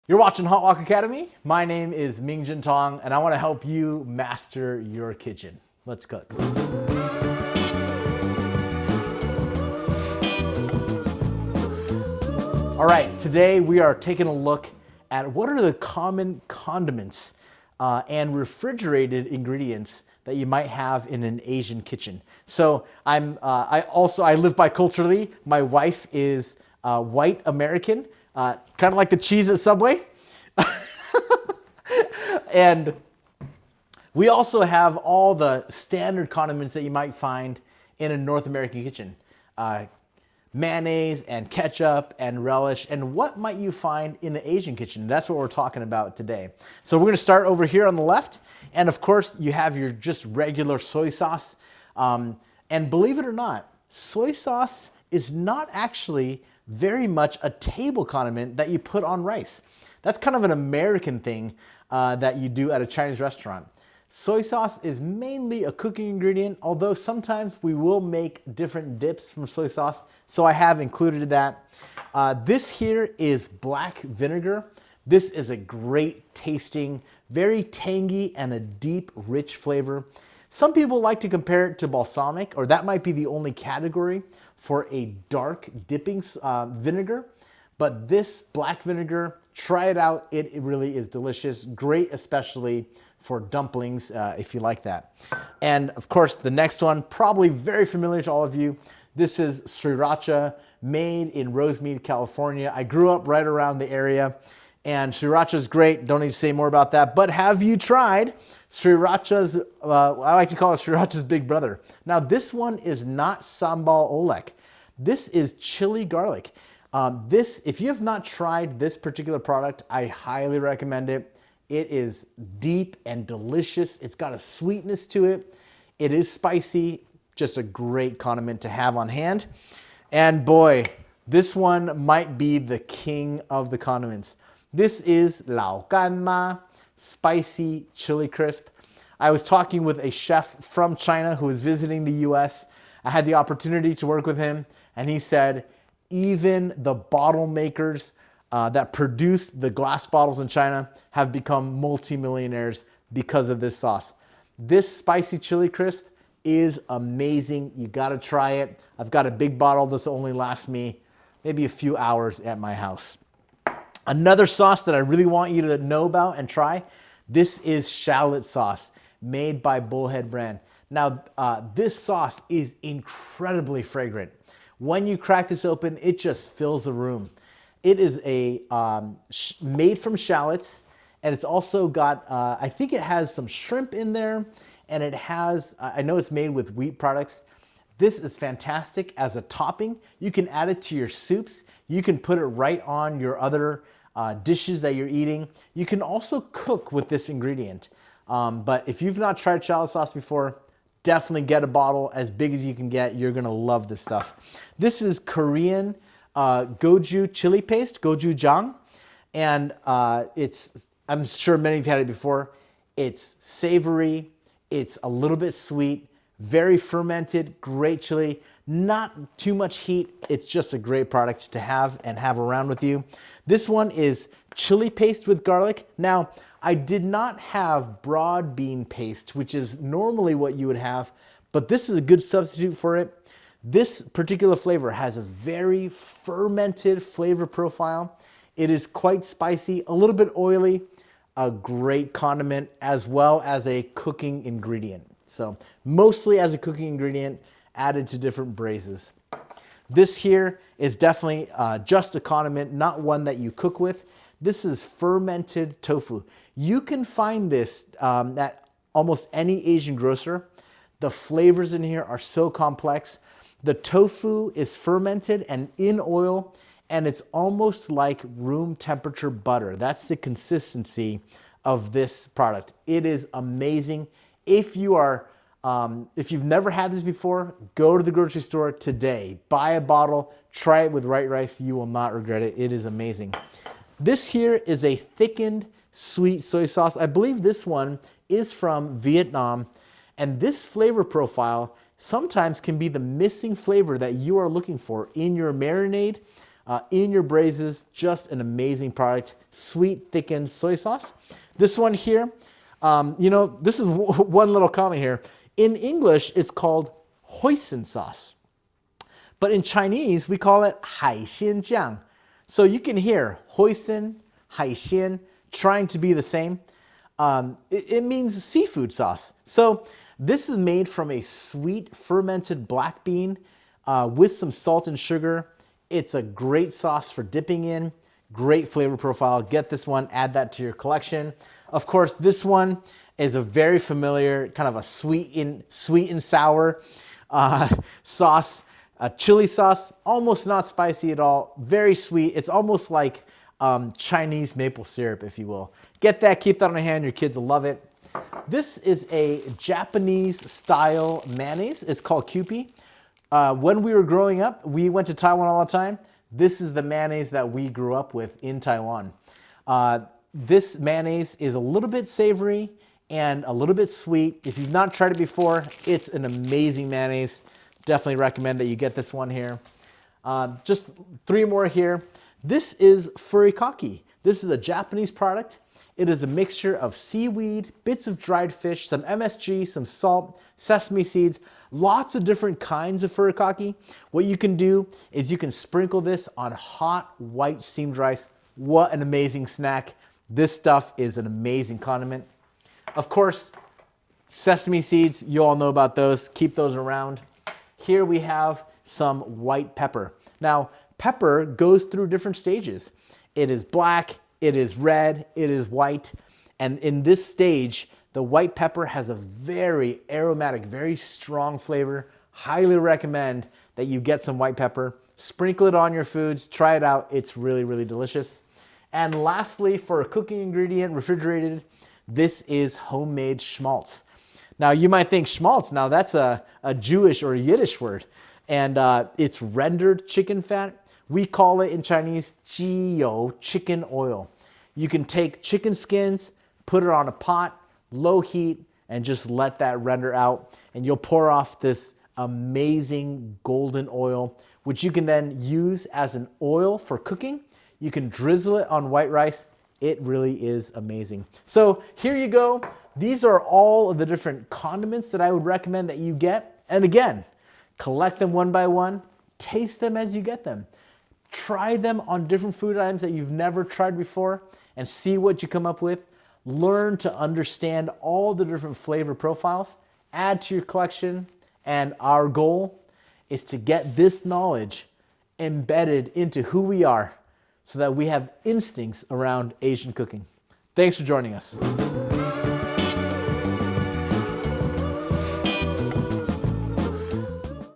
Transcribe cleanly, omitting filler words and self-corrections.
You're watching Hot Wok Academy. My name is Ming Jin Tong, and I want to help you master your kitchen. Let's cook. All right, today we are taking a look at what are the common condiments and refrigerated ingredients that you might have in an Asian kitchen. So I live biculturally. My wife is white American, kind of like the cheese at Subway. And we also have all the standard condiments that you might find in a North American kitchen. Mayonnaise and ketchup and relish, and what might you find in the Asian kitchen? That's what we're talking about today. So we're gonna start over here on the left, and of course you have your just regular soy sauce. And believe it or not, soy sauce is not actually very much a table condiment that you put on rice. That's kind of an American thing that you do at a Chinese restaurant. Soy sauce is mainly a cooking ingredient, although sometimes we will make different dips from soy sauce, so I have included that. This here is black vinegar. This is a great tasting, very tangy and a deep, rich flavor. Some people like to compare it to balsamic, or that might be the only category for a dark dipping vinegar. But this black vinegar, try it out. It really is delicious. Great, especially for dumplings, if you like that. And of course, the next one, probably very familiar to all of you. This is Sriracha, made in Rosemead, California. I grew up right around the area, and Sriracha is great. Don't need to say more about that. But have you tried Sriracha's, I like to call it Sriracha's big brother. Now, this one is not sambal oelek. This is chili garlic. If you have not tried this particular product, I highly recommend it. It is deep and delicious. It's got a sweetness to it. It is spicy, just a great condiment to have on hand. And boy, this one might be the king of the condiments. This is Laukanma spicy chili crisp. I was talking with a chef from China who was visiting the US. I had the opportunity to work with him, and he said, even the bottle makers that produce the glass bottles in China have become multimillionaires because of this sauce. This spicy chili crisp is amazing. You gotta try it. I've got a big bottle. This will only last me maybe a few hours at my house. Another sauce that I really want you to know about and try, this is Shallot sauce made by Bullhead brand. Now, this sauce is incredibly fragrant. When you crack this open, it just fills the room. It is made from shallots, and it's also got, I think it has some shrimp in there, and it has, I know it's made with wheat products. This is fantastic as a topping. You can add it to your soups. You can put it right on your other dishes that you're eating. You can also cook with this ingredient. But if you've not tried shallot sauce before, definitely get a bottle as big as you can get. You're gonna love this stuff. This is Korean goju chili paste, gochujang, and I'm sure many of you had it before. It's savory, it's a little bit sweet, very fermented, great chili, not too much heat. It's just a great product to have and have around with you. This one is chili paste with garlic. Now, I did not have broad bean paste, which is normally what you would have, but this is a good substitute for it. This particular flavor has a very fermented flavor profile. It is quite spicy, a little bit oily, a great condiment, as well as a cooking ingredient. So mostly as a cooking ingredient, added to different braises. This here is definitely just a condiment, not one that you cook with. This is fermented tofu. You can find this at almost any Asian grocer. The flavors in here are so complex. The tofu is fermented and in oil, and it's almost like room temperature butter. That's the consistency of this product. It is amazing. If you've never had this before, go to the grocery store today. Buy a bottle, try it with white rice. You will not regret it. It is amazing. This here is a thickened sweet soy sauce. I believe this one is from Vietnam, and this flavor profile sometimes can be the missing flavor that you are looking for in your marinade in your braises. Just an amazing product. Sweet thickened soy sauce. This one here, this is one little comment here. In English, it's called hoisin sauce. But in Chinese, we call it 海鲜酱. So you can hear hoisin, 海鲜, trying to be the same. It means seafood sauce. So this is made from a sweet fermented black bean with some salt and sugar. It's a great sauce for dipping in. Great flavor profile. Get this one, add that to your collection. Of course, this one is a very familiar kind of a sweet and sour sauce. A chili sauce, almost not spicy at all. Very sweet. It's almost like Chinese maple syrup, if you will. Get that, keep that on hand. Your kids will love it. This is a Japanese style mayonnaise. It's called Kewpie. When we were growing up, we went to Taiwan all the time. This is the mayonnaise that we grew up with in Taiwan. This mayonnaise is a little bit savory and a little bit sweet. If you've not tried it before, it's an amazing mayonnaise. Definitely recommend that you get this one here. Just 3 more here. This is furikake. This is a Japanese product. It is a mixture of seaweed, bits of dried fish, some MSG, some salt, sesame seeds, lots of different kinds of furikake. What you can do is you can sprinkle this on hot white steamed rice. What an amazing snack. This stuff is an amazing condiment. Of course, sesame seeds, you all know about those. Keep those around. Here we have some white pepper. Now, pepper goes through different stages. It is black, it is red, it is white. And in this stage, the white pepper has a very aromatic, very strong flavor. Highly recommend that you get some white pepper. Sprinkle it on your foods, try it out. It's really, really delicious. And lastly, for a cooking ingredient, refrigerated, this is homemade schmaltz. Now, you might think schmaltz, now that's a Jewish or a Yiddish word. And it's rendered chicken fat. We call it in Chinese, 鸡油, chicken oil. You can take chicken skins, put it on a pot, low heat, and just let that render out. And you'll pour off this amazing golden oil, which you can then use as an oil for cooking. You can drizzle it on white rice. It really is amazing. So here you go. These are all of the different condiments that I would recommend that you get. And again, collect them one by one, taste them as you get them. Try them on different food items that you've never tried before and see what you come up with. Learn to understand all the different flavor profiles, add to your collection, and our goal is to get this knowledge embedded into who we are so that we have instincts around Asian cooking. Thanks for joining us.